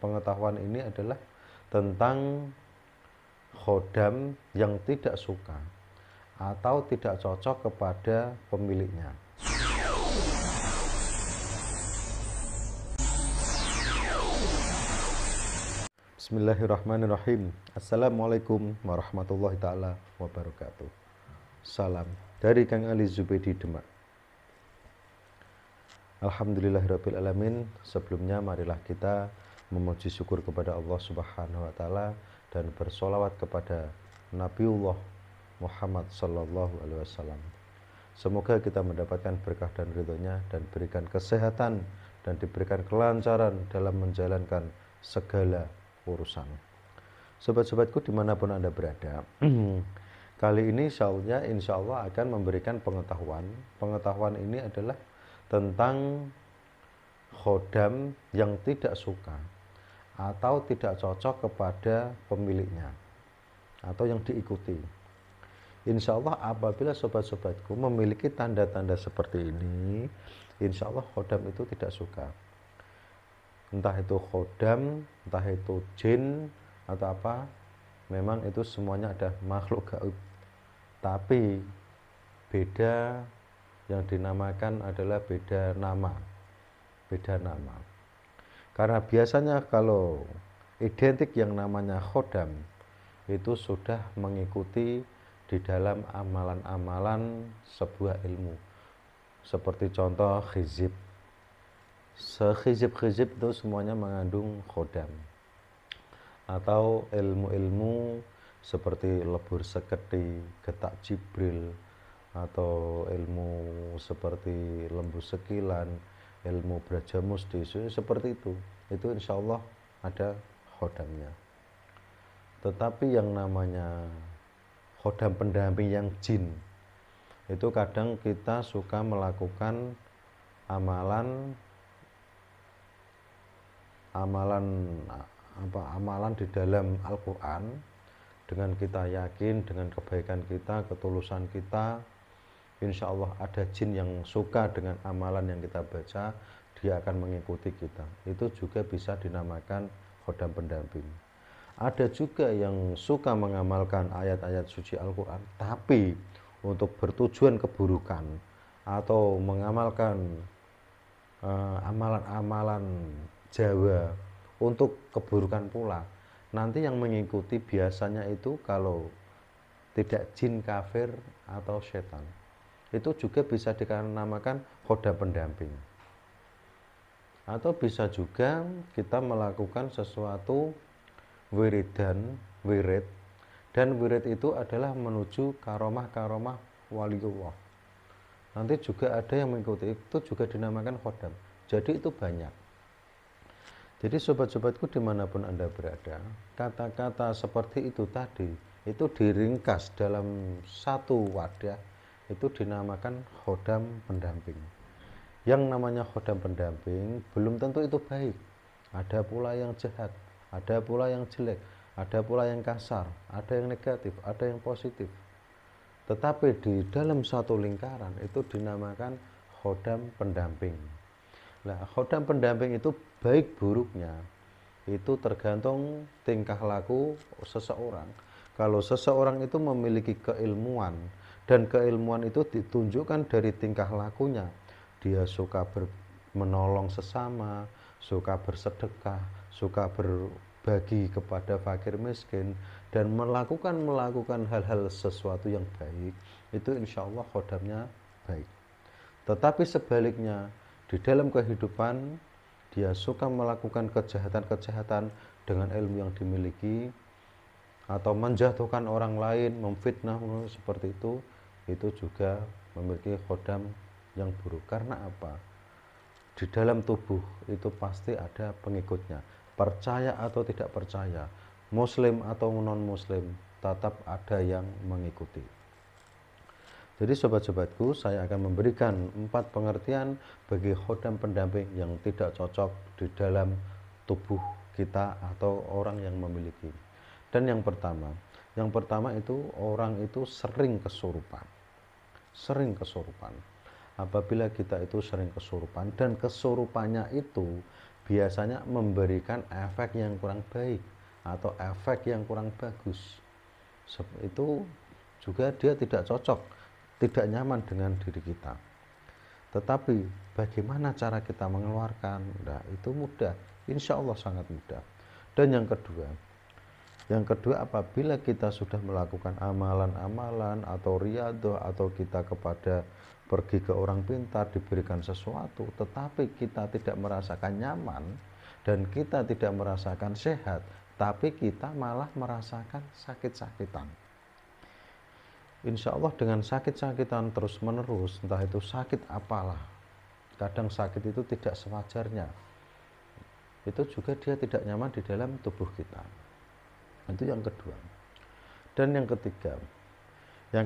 pengetahuan ini adalah tentang khodam yang tidak suka atau tidak cocok kepada pemiliknya. Bismillahirrahmanirrahim. Assalamualaikum warahmatullahi ta'ala wabarakatuh. Salam dari Kang Ali Zubaidi Demak. Alhamdulillahirrabbilalamin. Sebelumnya marilah kita memuji syukur kepada Allah Subhanahu wa ta'ala dan bersolawat kepada Nabiullah Muhammad sallallahu alaihi wasallam. Semoga kita mendapatkan berkah dan ridhonya dan berikan kesehatan dan diberikan kelancaran dalam menjalankan segala urusan. Sobat-sobatku dimanapun Anda berada, kali ini insya Allah akan memberikan pengetahuan. Pengetahuan ini adalah tentang khodam yang tidak suka atau tidak cocok kepada pemiliknya atau yang diikuti. Insya Allah apabila sobat-sobatku memiliki tanda-tanda seperti ini, insya Allah khodam itu tidak suka. Entah itu khodam, entah itu jin atau apa, memang itu semuanya ada makhluk gaib. Tapi beda, yang dinamakan adalah beda nama. Karena biasanya kalau identik yang namanya khodam itu sudah mengikuti di dalam amalan-amalan sebuah ilmu. Seperti contoh khizib. Sekhizib-khizib itu semuanya mengandung khodam. Atau ilmu-ilmu seperti lebur seketi, getak jibril, atau ilmu seperti lembu sekilan, ilmu brajamusti, seperti itu insya Allah ada khodamnya. Tetapi yang namanya khodam pendamping yang jin, itu kadang kita suka melakukan amalan di dalam Al-Quran dengan kita yakin, dengan kebaikan kita, ketulusan kita, insya Allah ada jin yang suka dengan amalan yang kita baca, dia akan mengikuti kita. Itu juga bisa dinamakan khodam pendamping. Ada juga yang suka mengamalkan ayat-ayat suci Al-Quran, tapi untuk bertujuan keburukan atau mengamalkan amalan-amalan Jawa untuk keburukan pula. Nanti yang mengikuti biasanya itu kalau tidak jin kafir atau setan, itu juga bisa dinamakan khodam pendamping. Atau bisa juga kita melakukan sesuatu wirid, dan wirid itu adalah menuju karomah waliullah. Nanti juga ada yang mengikuti, itu juga dinamakan khodam. Jadi itu banyak. Jadi sobat-sobatku dimanapun Anda berada, kata-kata seperti itu tadi, itu diringkas dalam satu wadah, itu dinamakan khodam pendamping. Yang namanya khodam pendamping belum tentu itu baik. Ada pula yang jahat, ada pula yang jelek, ada pula yang kasar, ada yang negatif, ada yang positif. Tetapi di dalam satu lingkaran itu dinamakan khodam pendamping. Nah, khodam pendamping itu baik buruknya itu tergantung tingkah laku seseorang. Kalau seseorang itu memiliki keilmuan dan keilmuan itu ditunjukkan dari tingkah lakunya, dia suka menolong sesama, suka bersedekah, suka berbagi kepada fakir miskin, dan melakukan hal-hal sesuatu yang baik, itu insya Allah khodamnya baik. Tetapi sebaliknya, di dalam kehidupan dia suka melakukan kejahatan-kejahatan dengan ilmu yang dimiliki, atau menjatuhkan orang lain, memfitnah seperti itu juga memiliki khodam yang buruk. Karena apa? Di dalam tubuh itu pasti ada pengikutnya. Percaya atau tidak percaya, muslim atau non-muslim, tetap ada yang mengikuti. Jadi sobat-sobatku, saya akan memberikan 4 pengertian bagi khodam pendamping yang tidak cocok di dalam tubuh kita atau orang yang memiliki. Dan yang pertama itu orang itu sering kesurupan. Apabila kita itu sering kesurupan dan kesurupannya itu biasanya memberikan efek yang kurang baik atau efek yang kurang bagus. Itu juga dia tidak cocok, tidak nyaman dengan diri kita. Tetapi bagaimana cara kita mengeluarkan? Nah, itu mudah, insya Allah sangat mudah. Dan yang kedua apabila kita sudah melakukan amalan-amalan atau riyadhah, atau kita kepada pergi ke orang pintar diberikan sesuatu, tetapi kita tidak merasakan nyaman dan kita tidak merasakan sehat, tapi kita malah merasakan sakit-sakitan. Insya Allah dengan sakit-sakitan terus menerus, entah itu sakit apalah, kadang sakit itu tidak sewajarnya, itu juga dia tidak nyaman di dalam tubuh kita. Itu yang kedua. Dan yang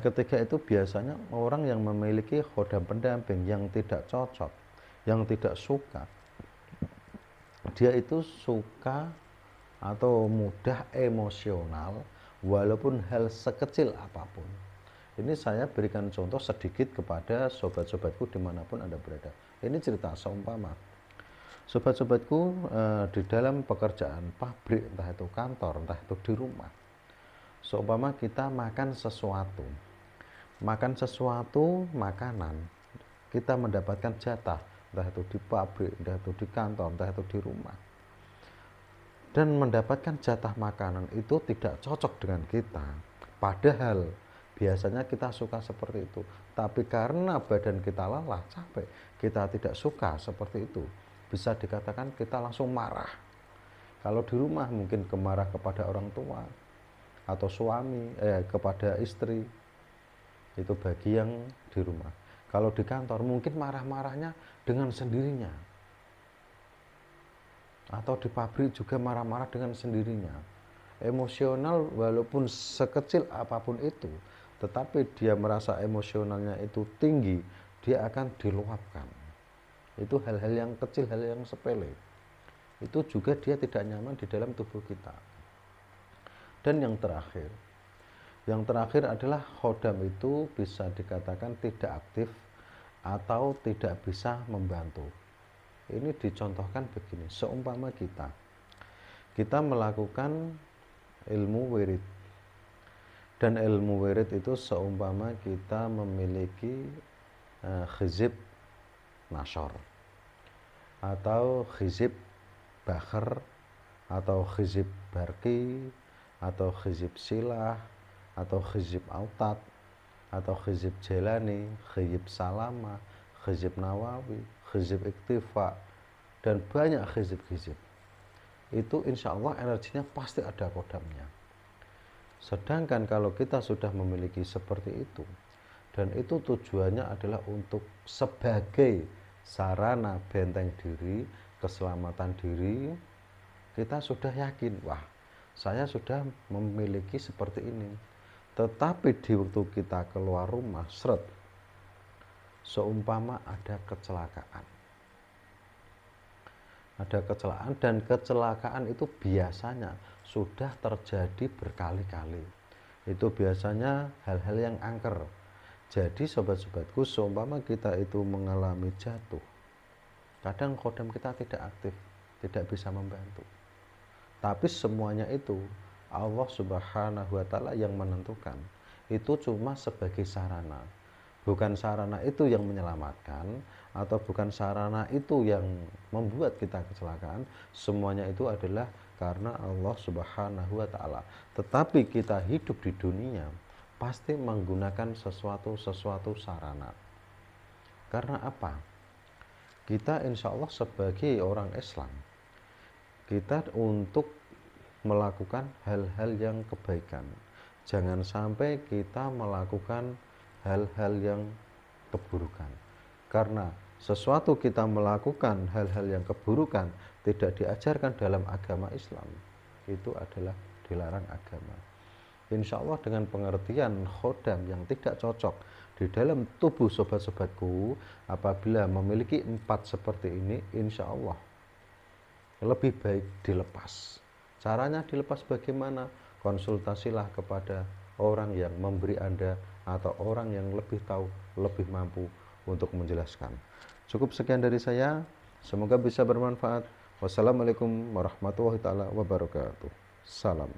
ketiga itu biasanya orang yang memiliki khodam pendamping yang tidak cocok, yang tidak suka, dia itu suka atau mudah emosional walaupun hal sekecil apapun. Ini saya berikan contoh sedikit kepada sobat-sobatku dimanapun Anda berada. Ini cerita seumpama sobat-sobatku di dalam pekerjaan pabrik, entah itu kantor, entah itu di rumah. Seumpama kita makan sesuatu makanan, kita mendapatkan jatah, entah itu di pabrik, entah itu di kantor, entah itu di rumah, dan mendapatkan jatah makanan itu tidak cocok dengan kita, padahal biasanya kita suka seperti itu, tapi karena badan kita lelah, capek, kita tidak suka seperti itu. Bisa dikatakan kita langsung marah. Kalau di rumah mungkin kemarah kepada orang tua atau suami, kepada istri, itu bagi yang di rumah. Kalau di kantor mungkin marah-marahnya dengan sendirinya, atau di pabrik juga marah-marah dengan sendirinya. Emosional walaupun sekecil apapun itu, tetapi dia merasa emosionalnya itu tinggi, dia akan diluapkan. Itu hal-hal yang kecil, hal yang sepele, itu juga dia tidak nyaman di dalam tubuh kita. Dan yang terakhir adalah khodam itu bisa dikatakan tidak aktif atau tidak bisa membantu. Ini dicontohkan begini, seumpama kita melakukan ilmu wirid, dan ilmu wirid itu seumpama kita memiliki hizib nasyar atau hizib bakhar atau hizib barqi atau hizib silah atau hizib autat atau hizib jelani, hizib salama, hizib nawawi, hizib iktifa, dan banyak hizib-hizib. Itu insya Allah energinya pasti ada kodamnya. Sedangkan kalau kita sudah memiliki seperti itu, dan itu tujuannya adalah untuk sebagai sarana benteng diri, keselamatan diri, kita sudah yakin, wah saya sudah memiliki seperti ini. Tetapi di waktu kita keluar rumah, seumpama ada kecelakaan, dan kecelakaan itu biasanya sudah terjadi berkali-kali. Itu biasanya hal-hal yang angker. Jadi sobat-sobatku, seumpama kita itu mengalami jatuh, kadang khodam kita tidak aktif, tidak bisa membantu. Tapi semuanya itu Allah Subhanahu wa Ta'ala yang menentukan. Itu cuma sebagai sarana. Bukan sarana itu yang menyelamatkan, atau bukan sarana itu yang membuat kita kecelakaan. Semuanya itu adalah karena Allah Subhanahu wa Ta'ala. Tetapi kita hidup di dunia pasti menggunakan sesuatu sarana. Karena apa? Kita insya Allah sebagai orang Islam, kita untuk melakukan hal-hal yang kebaikan. Jangan sampai kita melakukan hal-hal yang keburukan. Karena sesuatu kita melakukan hal-hal yang keburukan tidak diajarkan dalam agama Islam, itu adalah dilarang agama. Insya Allah dengan pengertian khodam yang tidak cocok di dalam tubuh sobat-sobatku, apabila memiliki 4 seperti ini, insya Allah lebih baik dilepas. Caranya dilepas bagaimana? Konsultasilah kepada orang yang memberi Anda, atau orang yang lebih tahu, lebih mampu untuk menjelaskan. Cukup sekian dari saya, semoga bisa bermanfaat. Wassalamualaikum warahmatullahi taala wabarakatuh. Salam.